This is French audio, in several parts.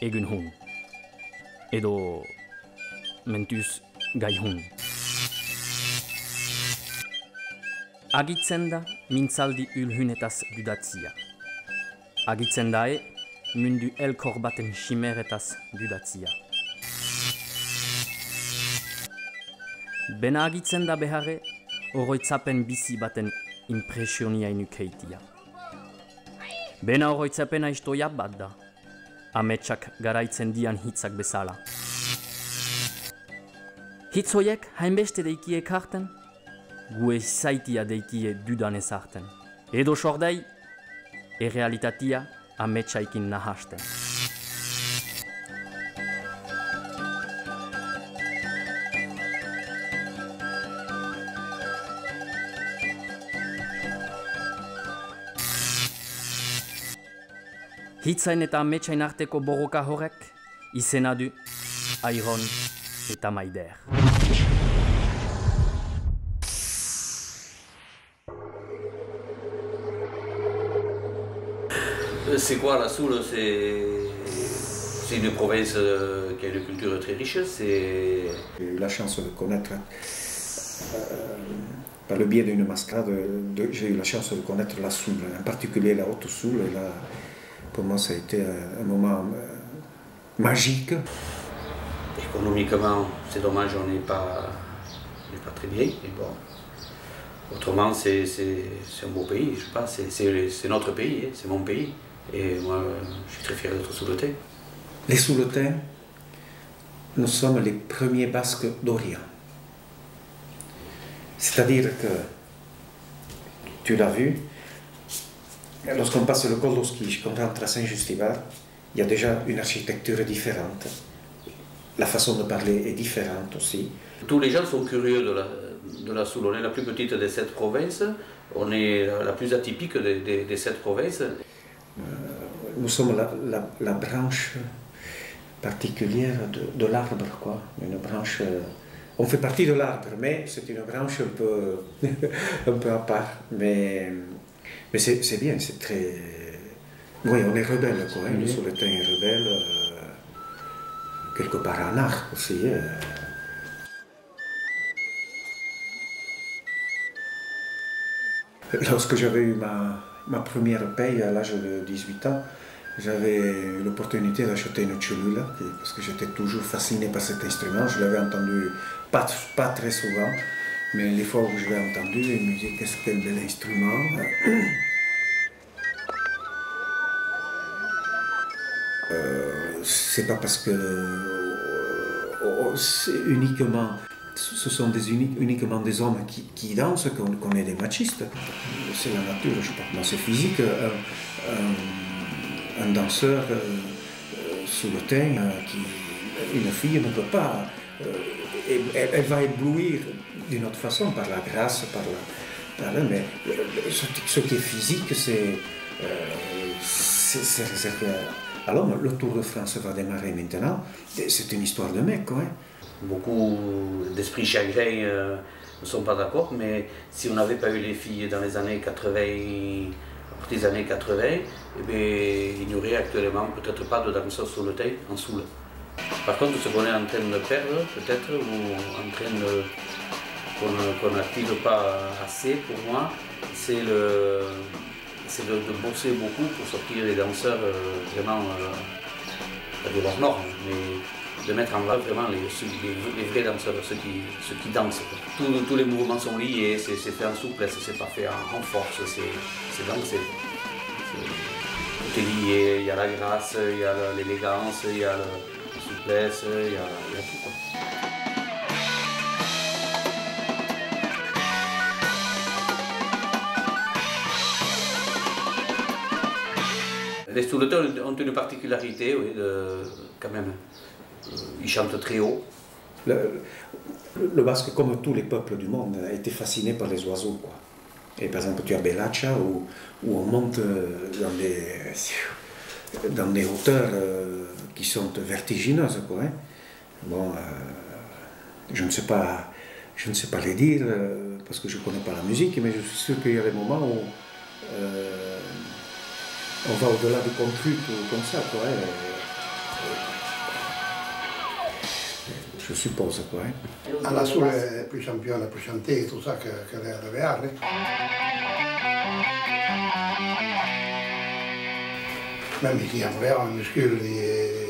egun hun. Edo mentuz gai hun. Agitzen da mintzaldi ülhünetaz dudatzia. Agitzen da mundu elkor baten chimeretaz dudatzia. Bena agitzen da beharre, oroitzapen bizi baten impresionia inukeitia. Bena oroitzapena istoia bat da, ametsak garaitzen dian hitzak bezala. Hitz hoiek hainbeste deikie karten, gu ezaitia deikie dudan ezarten. Edo sordei, errealitatia ametsaikin nahasten. Hitzain eta ametsain arteko borroka horrek izena du Airon eta Maider. C'est quoi la Soule? C'est une province qui a une culture très riche. J'ai eu la chance de connaître, par le biais d'une mascarade, j'ai eu la chance de connaître la Soule, en particulier la Haute Soule. Et là, pour moi, ça a été un moment magique. Économiquement, c'est dommage, on n'est pas très bien, mais bon. Autrement, c'est un beau pays, je sais pas, c'est notre pays, c'est mon pays. Et moi, je suis très fier d'être Souletais. Les Souletais, nous sommes les premiers Basques d'Orient. C'est-à-dire que, tu l'as vu, lorsqu'on passe le col d'Oskiche, qu'on rentre à Saint-Justivar, il y a déjà une architecture différente. La façon de parler est différente aussi. Tous les gens sont curieux de la Soule. On est la plus petite des 7 provinces, on est la plus atypique des 7 provinces. Nous sommes la branche particulière de l'arbre, quoi. Une branche, on fait partie de l'arbre, mais c'est une branche un peu à part. Mais c'est bien, c'est très... Oui, on est rebelle, quoi. Le Souletain est rebelle, quelque part en art aussi. Lorsque j'avais eu ma première paye à l'âge de 18 ans, j'avais l'opportunité d'acheter une cellule, parce que j'étais toujours fasciné par cet instrument. Je l'avais entendu pas très souvent, mais les fois où je l'ai entendu, je me disais qu'est-ce quel bel instrument. C'est pas parce que ce sont uniquement des hommes qui dansent qu'on est des machistes. C'est la nature, je pense. C'est physique. Un danseur souletain, une fille ne peut pas... elle va éblouir d'une autre façon, par la grâce, mais ce qui est physique, c'est réservé à l'homme. Le Tour de France va démarrer maintenant. C'est une histoire de mec, quoi. Beaucoup d'esprits chagrins ne sont pas d'accord, mais si on n'avait pas eu les filles dans les années 80, à partir des années 80, eh bien, il n'y aurait actuellement peut-être pas de danseurs souletais en Soule. Par contre, ce qu'on est en train de perdre, peut-être, ou en train de qu'on n'active pas assez pour moi, c'est de bosser beaucoup pour sortir des danseurs vraiment de leurs normes, mais de mettre en valeur vraiment les vrais danseurs, ceux qui dansent. Tous les mouvements sont liés, c'est fait en souplesse, c'est pas fait en force, c'est dansé. Tout est lié, il y a la grâce, il y a l'élégance, il y a la souplesse, il y a tout, quoi. Les Souletins ont une particularité, oui, quand même. Ils chantent très haut. Le Basque, comme tous les peuples du monde, a été fasciné par les oiseaux, quoi. Et par exemple, tu as Belacha, où on monte dans des hauteurs qui sont vertigineuses, quoi. Hein. Bon, je ne sais pas les dire, parce que je ne connais pas la musique, mais je suis sûr qu'il y a des moments où on va au-delà du contrut ou comme ça, quoi. Hein. je suppose quoi. Alla Sole è più campione, più chanté, tu sai che deve arre. Men vi kan få göra en skuld i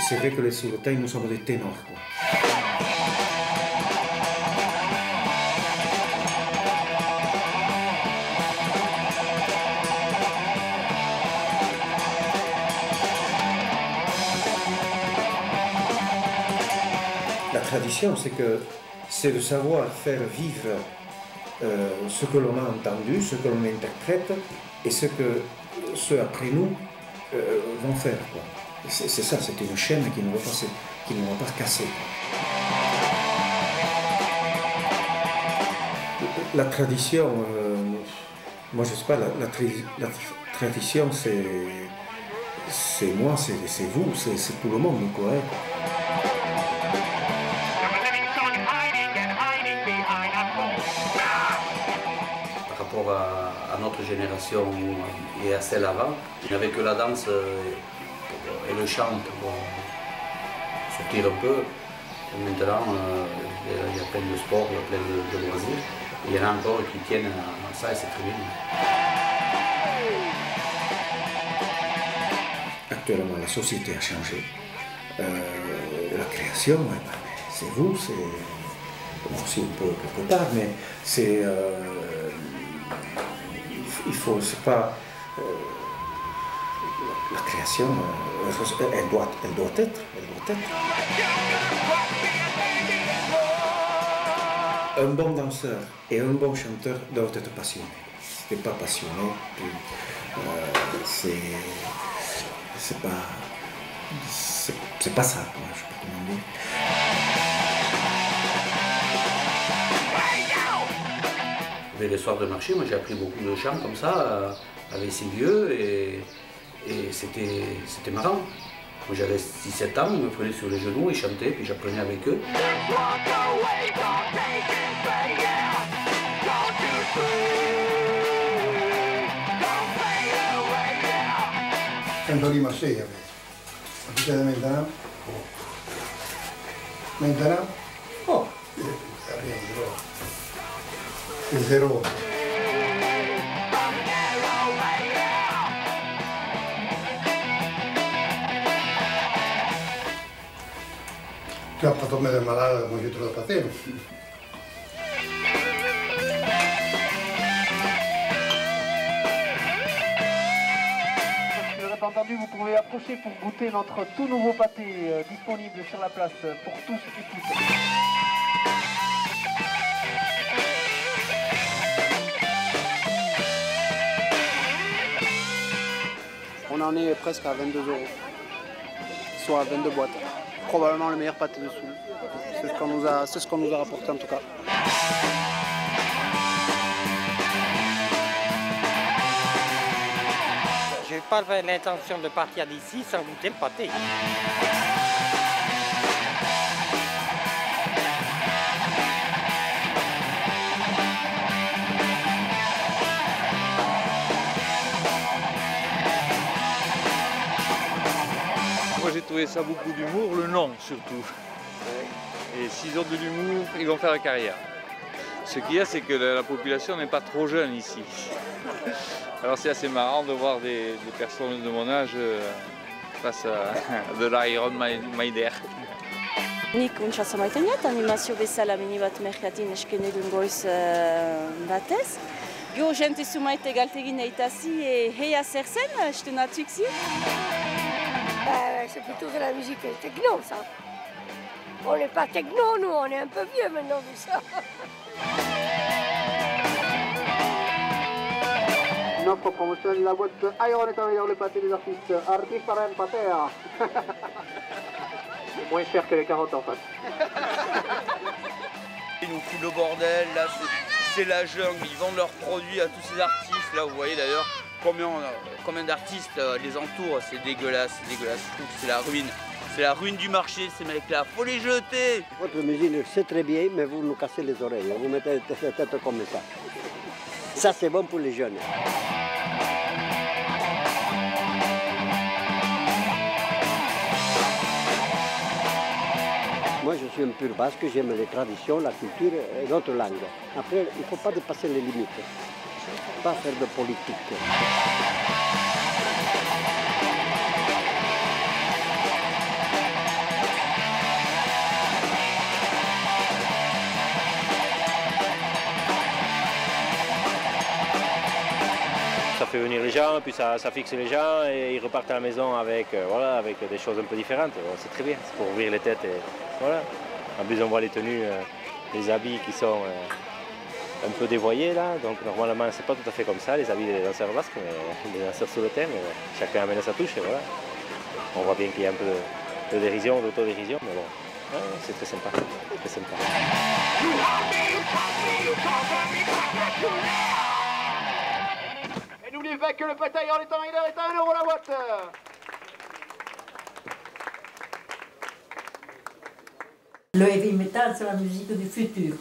C'est vrai que les Souretais, nous sommes des ténors. Quoi. La tradition, c'est de savoir faire vivre ce que l'on a entendu, ce que l'on interprète et ce que ceux après nous vont faire. Quoi. C'est ça, c'est une chaîne qui ne va pas casser. La tradition, moi je sais pas, la tradition c'est moi, c'est vous, c'est tout le monde. Quoi, hein. Par rapport à notre génération et à celle avant, il n'y avait que la danse et le chant pour sortir un peu. Et maintenant, il y a plein de sports, il y a plein de loisirs. Et il y en a encore qui tiennent à ça et c'est très bien. Actuellement, la société a changé. La création, c'est vous, c'est aussi un peu quelque part, mais c'est il faut, c'est pas la création, elle doit être. Un bon danseur et un bon chanteur doivent être passionnés. Si tu n'es pas passionné, c'est pas ça, quoi, je sais pas comment dire. Les soirs de marché, moi j'ai appris beaucoup de chants comme ça, avec ces vieux, et c'était marrant. Moi j'avais 6-7 ans, ils me prenaient sur les genoux, ils chantaient, puis j'apprenais avec eux. Sento rima sei, capite da Mentana? Mentana? Oh, il zero. Tu as fatto me del malato come dietro da pateno. Entendu, vous pouvez approcher pour goûter notre tout nouveau pâté disponible sur la place pour tous et toutes. On en est presque à 22 €, soit 22 boîtes. Probablement le meilleur pâté de Soule. C'est ce qu'on nous a rapporté en tout cas. Je n'ai pas l'intention de partir d'ici sans goûter le pâté. Moi j'ai trouvé ça beaucoup d'humour, le nom surtout. Et s'ils ont de l'humour, ils vont faire carrière. Ce qu'il y a, c'est que la population n'est pas trop jeune ici. Alors c'est assez marrant de voir des personnes de mon âge face à de l'Iron Maider. Nik untsa zamaiteniat, animazio bezala mini bat merkatin eskene duen goiz batez. Gio jente zumaite galtegin eitasi heia zer zen, esten atxiksi? C'est plutôt de la musique techno, ça. On n'est pas techno, nous, on est un peu vieux maintenant, mais ça. Notre promotion de la boîte Iron est arrivée dans le pâté des artistes. Artiste par un pâté. Moins cher que les carottes en face. Ils nous foutent le bordel, là c'est la jungle, ils vendent leurs produits à tous ces artistes. Là vous voyez d'ailleurs combien d'artistes les entourent, c'est dégueulasse, je trouve que c'est la ruine. C'est la ruine du marché, ces mecs-là, faut les jeter. Votre musique, c'est très bien, mais vous nous cassez les oreilles, vous mettez la tête comme ça. Ça, c'est bon pour les jeunes. suis un pur basque, j'aime les traditions, la culture et notre langue. Après, il ne faut pas dépasser les limites, pas faire de politique. Ça fait venir les gens, puis ça fixe les gens et ils repartent à la maison avec, voilà, avec des choses un peu différentes. C'est très bien, c'est pour ouvrir les têtes. Et, voilà. En plus, on voit les tenues, les habits qui sont un peu dévoyés là. Donc normalement, c'est pas tout à fait comme ça, les habits des danseurs basques, mais des danseurs sur le thème. Chacun amène sa touche et voilà. On voit bien qu'il y a un peu de dérision, d'autodérision, mais bon, ouais, c'est très sympa. Très sympa. N'oubliez pas que le bataillon des temps rider est à 1 € la boîte. Le heavy metal, c'est la musique du futur.